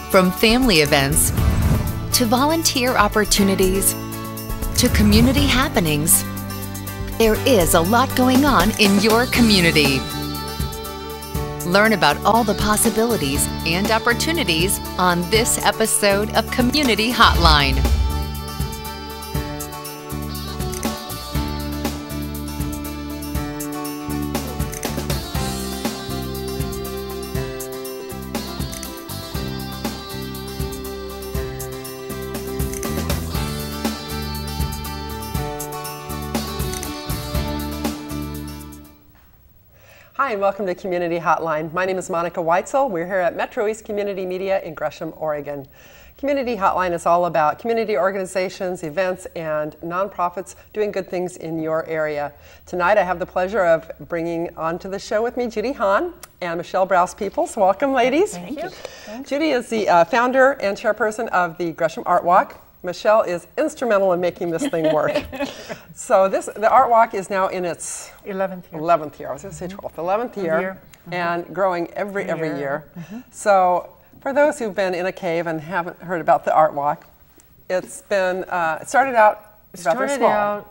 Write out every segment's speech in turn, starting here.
From family events to volunteer opportunities to community happenings, there is a lot going on in your community. Learn about all the possibilities and opportunities on this episode of Community Hotline. Hi, and welcome to Community Hotline. My name is Monica Weitzel. We're here at MetroEast Community Media in Gresham, Oregon. Community Hotline is all about community organizations, events, and nonprofits doing good things in your area. Tonight I have the pleasure of bringing onto the show with me Judy Hahn and Michelle Browse-Peoples. Welcome, ladies. Thank you. Judy is the founder and chairperson of the Gresham Artwalk. Michelle is instrumental in making this thing work. So the Art Walk is now in its 11th year. 11th year. I was going to say 12th. 11th year, and growing every year. So for those who've been in a cave and haven't heard about the Art Walk, it's been it started out rather small.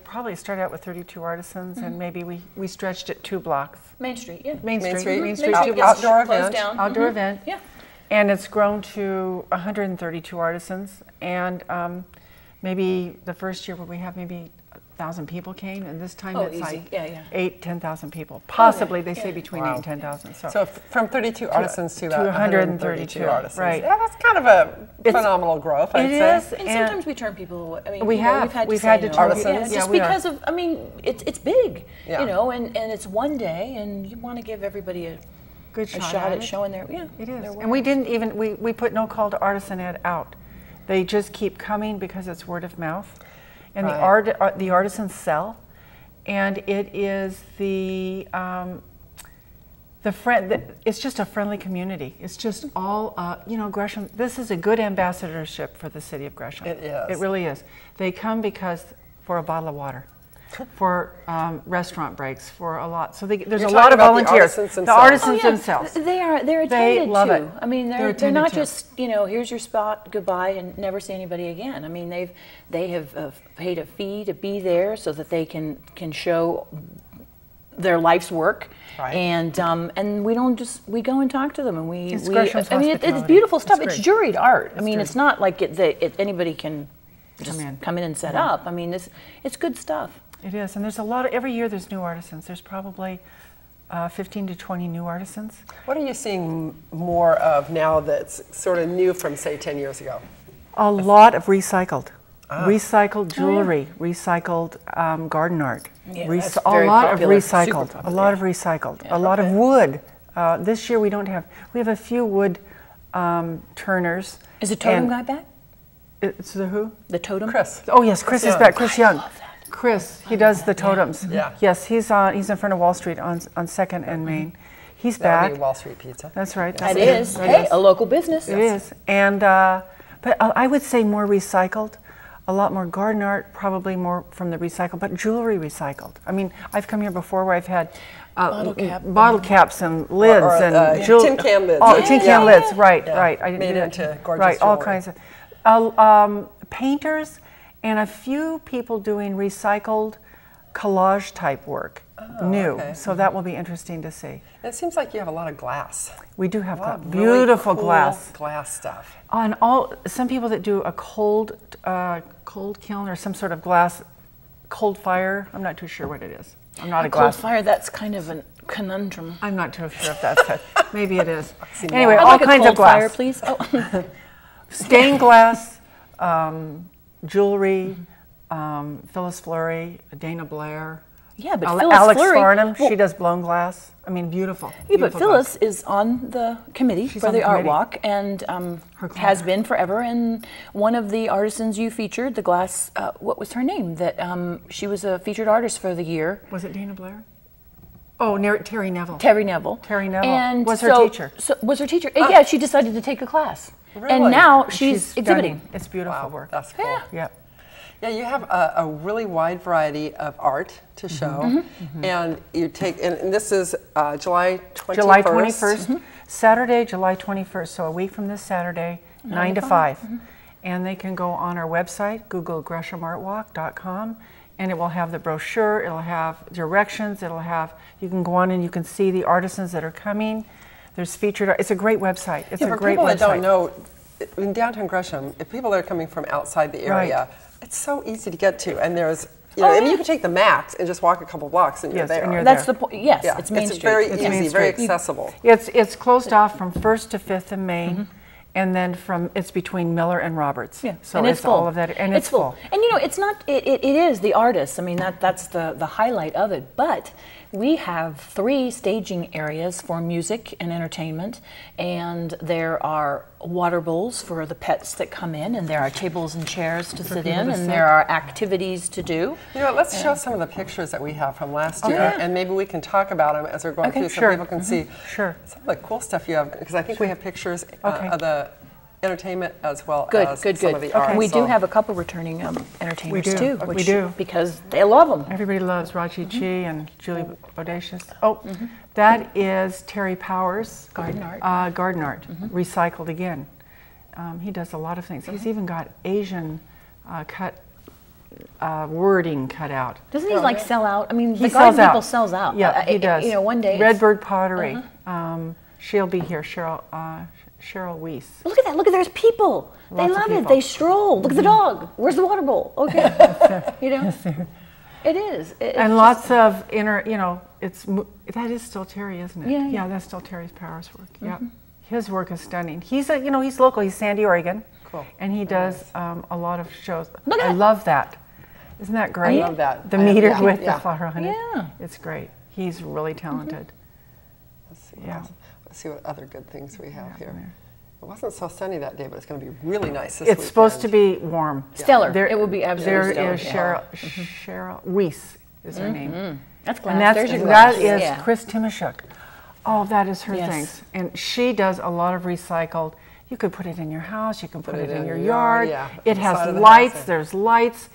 Probably started out with 32 artisans, and maybe we stretched it 2 blocks. Main Street, yeah. Main Street. Outdoor event. Outdoor event. Yeah. And it's grown to 132 artisans, and maybe the first year where we have maybe 1,000 people came, and this time it's easy. like Yeah. 8,000-10,000 people. Possibly, they say between 8 and 10,000. So from 32 artisans to 132 artisans. Right. Yeah, that's kind of a phenomenal growth, I'd say. It is. And sometimes we turn people away. I mean, we've had to turn artisans. just because of, I mean, it's big, Yeah. you know, and it's one day, and you want to give everybody a good shot at showing their, it is. And we didn't even, we put no call to artisan ad out. They just keep coming because it's word of mouth. And the artisans sell. And it is it's just a friendly community. It's just all, Gresham, this is a good ambassadorship for the city of Gresham. It is. It really is. They come for a bottle of water. For restaurant breaks, for a lot. So there's a lot of volunteers. The artisans themselves. They're attended they love to. It. I mean, they're not just, here's your spot, goodbye, and never see anybody again. I mean, they have paid a fee to be there so that they can show their life's work. Right. And we go and talk to them, and it's beautiful stuff. It's juried art. I mean, it's not like anybody can just come in and set up. I mean, it's good stuff. It is, and there's every year there's new artisans. There's probably 15 to 20 new artisans. What are you seeing more of now that's sort of new from, say, 10 years ago? A lot of recycled. Recycled jewelry, recycled garden art. Yeah, a lot of recycled, a lot of wood. This year we have a few wood turners. Is the totem guy back? It's the who? The totem? Chris. Oh yes, Chris is back. Chris Young. Chris, he does the totems. Yeah. Yes, he's in front of Wall Street on 2nd and Main. He's That back. would be Wall Street Pizza. That's right. That is. Hey, a local business. It is. And but I would say more recycled, a lot more garden art, probably more from the recycled, but jewelry recycled. I mean, I've come here before where I've had bottle caps and lids and tin can lids. Oh, tin can lids. Right. Yeah. Right. I made into gorgeous right. All jewelry. kinds of painters and a few people doing recycled collage type work. New. Okay. So that will be interesting to see. It seems like you have a lot of glass. We do have glass. Really Beautiful cool glass stuff. Some people that do a cold kiln or some sort of glass cold fire. I'm not too sure what it is. I'm not a glass. Cold fire, that's kind of a conundrum. I'm not too sure if that's it. Maybe it is. Anyway, all kinds of glass. Fire, please. Oh. Stained glass, jewelry, Phyllis Fleury, Dana Blair. Yeah, but Phyllis Alex Fleury, Farnham, she does blown glass. I mean, beautiful. Yeah, but Phyllis is on the committee for the Art Walk and has been forever. And one of the artisans you featured, the glass, what was her name? That she was a featured artist for the year. Was it Dana Blair? Oh, Terry Neville. Terry Neville. Terry Neville. And was her teacher. Was her teacher. Yeah, she decided to take a class. Really? And now she's exhibiting. Stunning. It's beautiful work. That's cool. Yeah. Yep. Yeah, you have a really wide variety of art to show, and you take, and this is July 21st. July 21st. Saturday, July 21st, so a week from this Saturday, 9 to 5. And they can go on our website, Google GreshamArtwalk.com, and it will have the brochure, it'll have directions, it'll have, you can go on and you can see the artisans that are coming. There's featured, it's a great website. It's a great website. For people that don't know, in downtown Gresham, if people are coming from outside the area, it's so easy to get to, and there's, you know, I mean, you can take the Max and just walk a couple blocks and you're there. And you're That's there. the point. Yes, it's Main Street. Very easy, very accessible. It's closed off from 1st to 5th of Main. And then it's between Miller and Roberts. Yeah, so and it's full. all of that, and it's full. And you know, it's not. It is the artists. I mean, that's the highlight of it. But we have 3 staging areas for music and entertainment, and there are water bowls for the pets that come in, and there are tables and chairs to sit in, and there are activities to do. You know, let's show some of the pictures that we have from last year, and maybe we can talk about them as we're going through, so people can see some of the cool stuff you have. Because I think we have pictures of the entertainment as well as some of the art. We do have a couple returning entertainers too. We do. Because they love them. Everybody loves Raji Chi and Julie Bodacious. Oh, that is Terry Powers. Garden art. Garden art, recycled again. He does a lot of things. He's even got Asian wording cut out. Doesn't he like sell out? I mean, He the sells garden people out. sells out. Yeah, he does. You know, one day. Redbird Pottery. She'll be here, Cheryl Weiss. Look at that! Look at there's people. They love it. They stroll. Look at the dog. Where's the water bowl? Okay, you know, it is. And lots of inner. You know, that is still Terry, isn't it? Yeah. That's still Terry's Powers work. Yeah, his work is stunning. He's he's local. He's Sandy, Oregon. Cool. And he does a lot of shows. Look at I love that. Isn't that great? I love that. The meter with the flower on it. Yeah. It's great. He's really talented. Let's see. Let's see what other good things we have here. It wasn't so sunny that day, but it's going to be really nice this weekend. It's supposed to be warm. Stellar. It will be absolutely stellar. There is Cheryl Weiss is her name. That's glass. And that is Chris Timashuk. Oh, that is her things. And she does a lot of recycled. You could put it in your house. You can put it in your yard. It has lights. There's lights.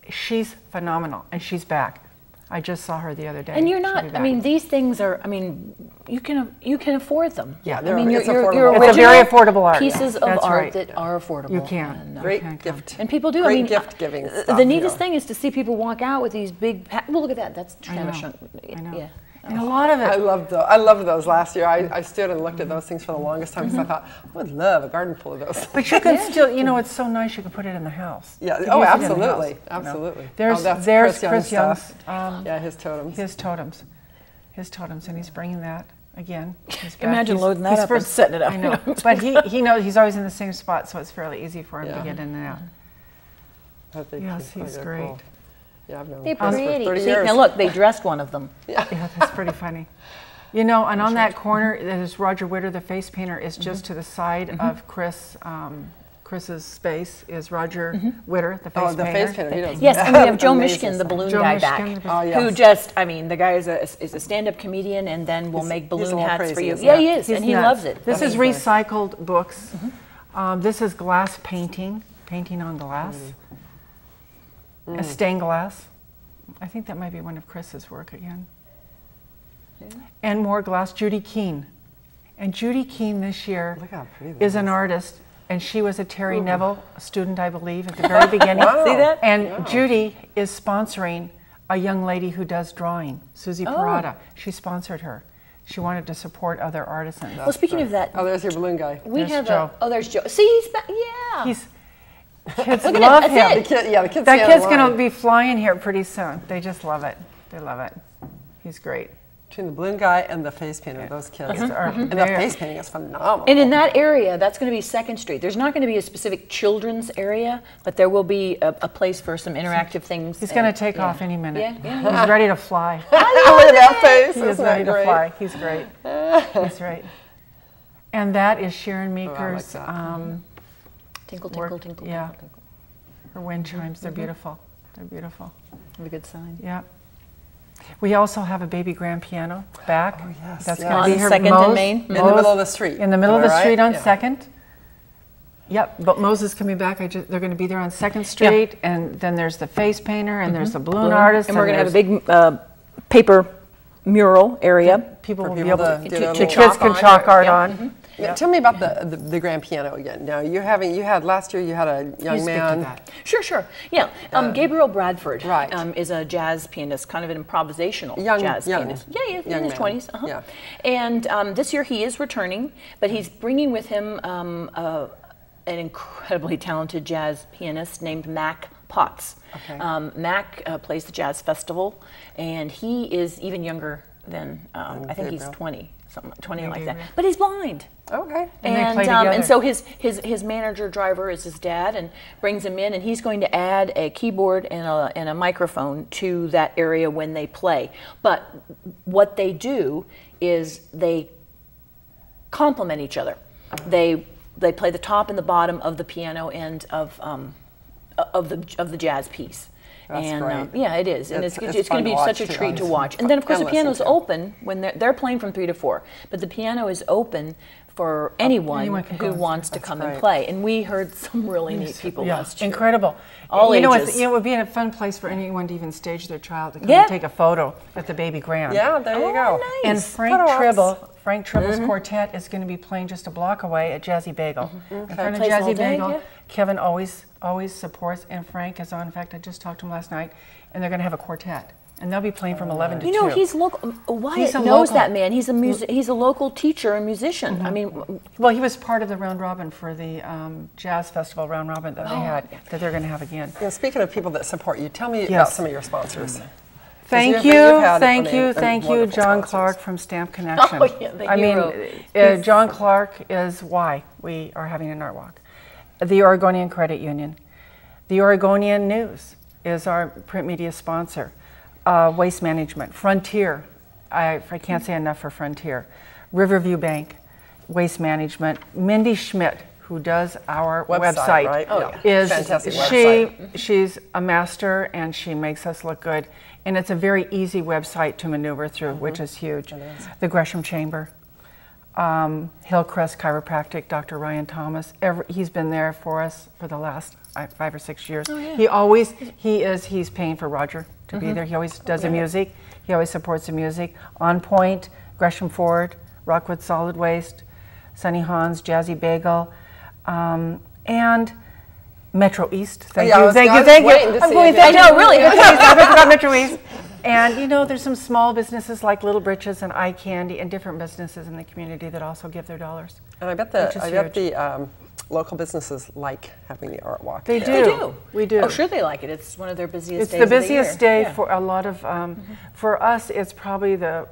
She's phenomenal, and she's back. I just saw her the other day. And you're not. I mean, these things are. I mean, you can afford them. Yeah, I mean, it's you're a very affordable art. Pieces of art that are affordable. You can. Great gift. And people do. Great gift giving stuff. The neatest thing is to see people walk out with these big. Well, look at that. That's I know. Tramish. Yeah. And a lot of it. I loved those last year. I stood and looked at those things for the longest time because I thought, I would love a garden full of those. But you can still, it's so nice you can put it in the house. Yeah, absolutely. Absolutely. There's Chris Young's. His totems. His totems, and he's bringing that again. Imagine loading that up and setting it up. I know. But he knows he's always in the same spot, so it's fairly easy for him to get in and out. Yes, he's great. Cool. Yeah, I've known they're Chris pretty. for 30 years. Now look, they dressed one of them. Yeah, that's pretty funny. And on that corner, there's Roger Witter, the face painter, is just to the side of Chris's space is Roger Witter, the face painter. Oh, the face painter, he does. Yes, and we have Joe Mishkin, the balloon guy back, who the guy is a stand-up comedian and then will make balloon hats for you. Yeah, he is, and he loves it. This is recycled books. This is glass painting on glass. A stained glass. I think that might be one of Chris's work again. And more glass. Judy Keene. And Judy Keene this year is an artist, and she was a Terry Neville student, I believe, at the very beginning. See that? And Judy is sponsoring a young lady who does drawing, Susie Parada. She sponsored her. She wanted to support other artisans. Well, speaking of that, there's your balloon guy. There's Joe. There's Joe. See, he's back. Yeah. Kids love him. The kid's that kid's going to be flying here pretty soon. They just love it. They love it. He's great. Between the balloon guy and the face painter, those kids are, and the face painting is phenomenal. And in that area, that's going to be 2nd Street. There's not going to be a specific children's area, but there will be a place for some interactive things. He's going to take off any minute. He's ready to fly. Look at that face. He is ready to fly. He's great. He's great. And that is Sharon Meeker's. Tinkle, tinkle, tinkle, yeah. tinkle, tinkle. Her wind chimes, they're beautiful. They're beautiful. Have a good sign. Yeah. We also have a baby grand piano back. Oh, yes. That's going to be her 2nd and Main. In the middle of the street. In the middle of the street on 2nd. Yep, but Moses coming back. They're going to be there on 2nd Street, and then there's the face painter, and there's the balloon artist. And we're going to have a big paper mural area. People will be people able to to, do a the little kids can chalk art on. Mm-hmm. Yeah, tell me about the grand piano again. Now you had last year you had a young man. Sure. Yeah, Gabriel Bradford Right. is a jazz pianist, kind of an improvisational jazz young, pianist. Yeah, in young his man. 20s. Yeah. And this year he is returning, but he's bringing with him an incredibly talented jazz pianist named Mac Potts. Okay. Mac plays the Jazz Festival, and he is even younger than I think he's 20. Something 20 like that, but he's blind. Okay. And they play together. And so his manager driver is his dad, and brings him in, and he's going to add a keyboard and a microphone to that area when they play. But what they do is they complement each other. They play the top and the bottom of the piano end of the jazz piece. That's and great. Yeah, it is, and it's going to be fun such a too, treat to honestly. watch. And then of course And the piano's listen to. open when they're playing from 3 to 4, but the piano is open for anyone can who go. wants to That's come great. and play. And we heard some really neat people last year. Incredible. All you know, ages. it would be a fun place for anyone to even stage their child to come Yeah. and take a photo at the baby grand. Yeah, there you go. Nice. And Frank Tribble's Mm-hmm. quartet is going to be playing just a block away at Jazzy Bagel. In front of Plays all Jazzy day, Bagel, yeah. Kevin always supports, and Frank is on. In fact, I just talked to him last night, and they're going to have a quartet. And they'll be playing from 11 to 2. You know, he's local. Wyatt He's a knows local. that man. He's a local teacher and musician. I mean, Well, he was part of the round robin for the Jazz Festival round robin that they had, that they're going to have again. You know, speaking of people that support you, tell me about Yes. some of your sponsors. Thank you've you, had thank a you, wonderful John sponsors. Clark from Stamp Connection. Oh, yeah, the hero. John Clark is why we are having an art walk. The Oregonian Credit Union. The Oregonian News is our print media sponsor. Waste Management. Frontier. I can't say enough for Frontier. Riverview Bank. Waste Management. Mindy Schmidt, who does our website, right? is Fantastic website. she's a master, and she makes us look good, and it's a very easy website to maneuver through, which is huge. The Gresham Chamber, Hillcrest Chiropractic, Dr. Ryan Thomas, he's been there for us for the last 5 or 6 years. He's paying for Roger to be there. He always does the music. He always supports the music. On Point, Gresham Ford, Rockwood Solid Waste, Sunny Hans, Jazzy Bagel, and MetroEast. Thank you. I know, really. I forgot MetroEast. And you know, there's some small businesses like Little Britches and Eye Candy and different businesses in the community that also give their dollars. And I bet the local businesses like having the art walk. They there. do. We do. Oh, sure they like it. It's one of their busiest days It's the of the year. busiest day Yeah. for a lot of, for us, it's probably the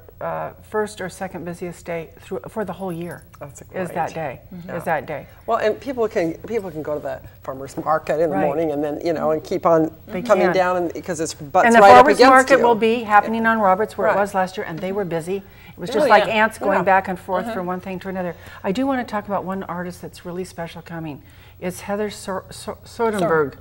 first or second busiest day for the whole year. That's Is great. that day. Is that day. Well, and people can go to the farmers market in the Right. morning, and then and keep on coming can. down, and because it's butts And the right up farmers against market you. will be happening on Roberts, where Right. it was last year, and they were busy. It was just Oh, like yeah. ants going Yeah. back and forth from one thing to another. I do want to talk about one artist that's really special coming. It's Heather Soderberg,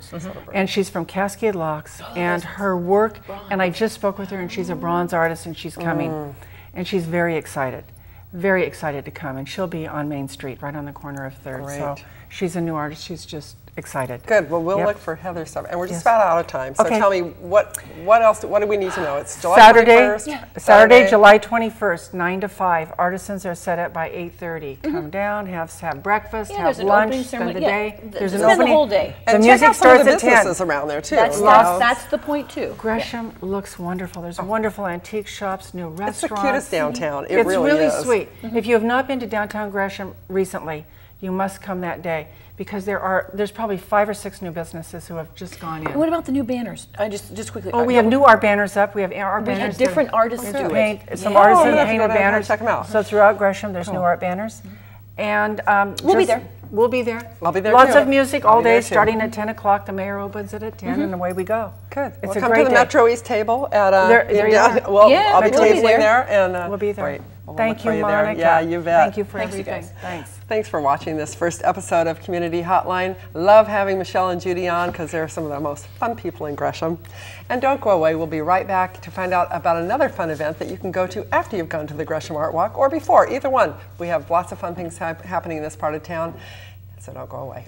and she's from Cascade Locks, and her work, and I just spoke with her, and she's a bronze artist, and she's coming, and she's very excited to come, and she'll be on Main Street, right on the corner of 3rd. So Great. she's a new artist. She's just excited. Good. Well, we'll Yep. look for Heather stuff, and we're just Yes. about out of time. So Okay. tell me what else? What do we need to know? It's July Saturday, 21st. Saturday, July 21st, 9 to 5. Artisans are set up by 8:30. Come down, have breakfast, Yeah, have there's an opening lunch, spend the ceremony. day. Yeah, There's an spend the opening. whole day. And the check music out some of starts the at 10. businesses around there too. That's the point too. Gresham looks wonderful. There's wonderful antique shops, new It's the restaurants. cutest downtown. It It's really really is. sweet. If you have not been to downtown Gresham recently, you must come that day, because there's probably 5 or 6 new businesses who have just gone in. What about the new banners? Just quickly. Oh, we have new art banners up. We have art We had banners. different that- artists to do it. paint. Some Yeah. artists Oh, I'm gonna have to painted go down and banners. check 'em out. So throughout Gresham, there's new art banners. And We'll be there. We'll be there. I'll be there Lots too. of music I'll all be there day, too. starting at 10 o'clock. The mayor opens it at 10, and away we go. Good. It's Well, a come great to the day. MetroEast table at There you are. Well, Yeah, I'll be we'll be tabling there. there, and We'll be there. Great. Well, we'll Thank look for you, there. Monica. Yeah, you bet. Thank you for Thanks, you everything. guys. Thanks. Thanks for watching this first episode of Community Hotline. Love having Michelle and Judy on, because they're some of the most fun people in Gresham. And don't go away. We'll be right back to find out about another fun event that you can go to after you've gone to the Gresham Art Walk, or before, either one. We have lots of fun things happening in this part of town, so don't go away.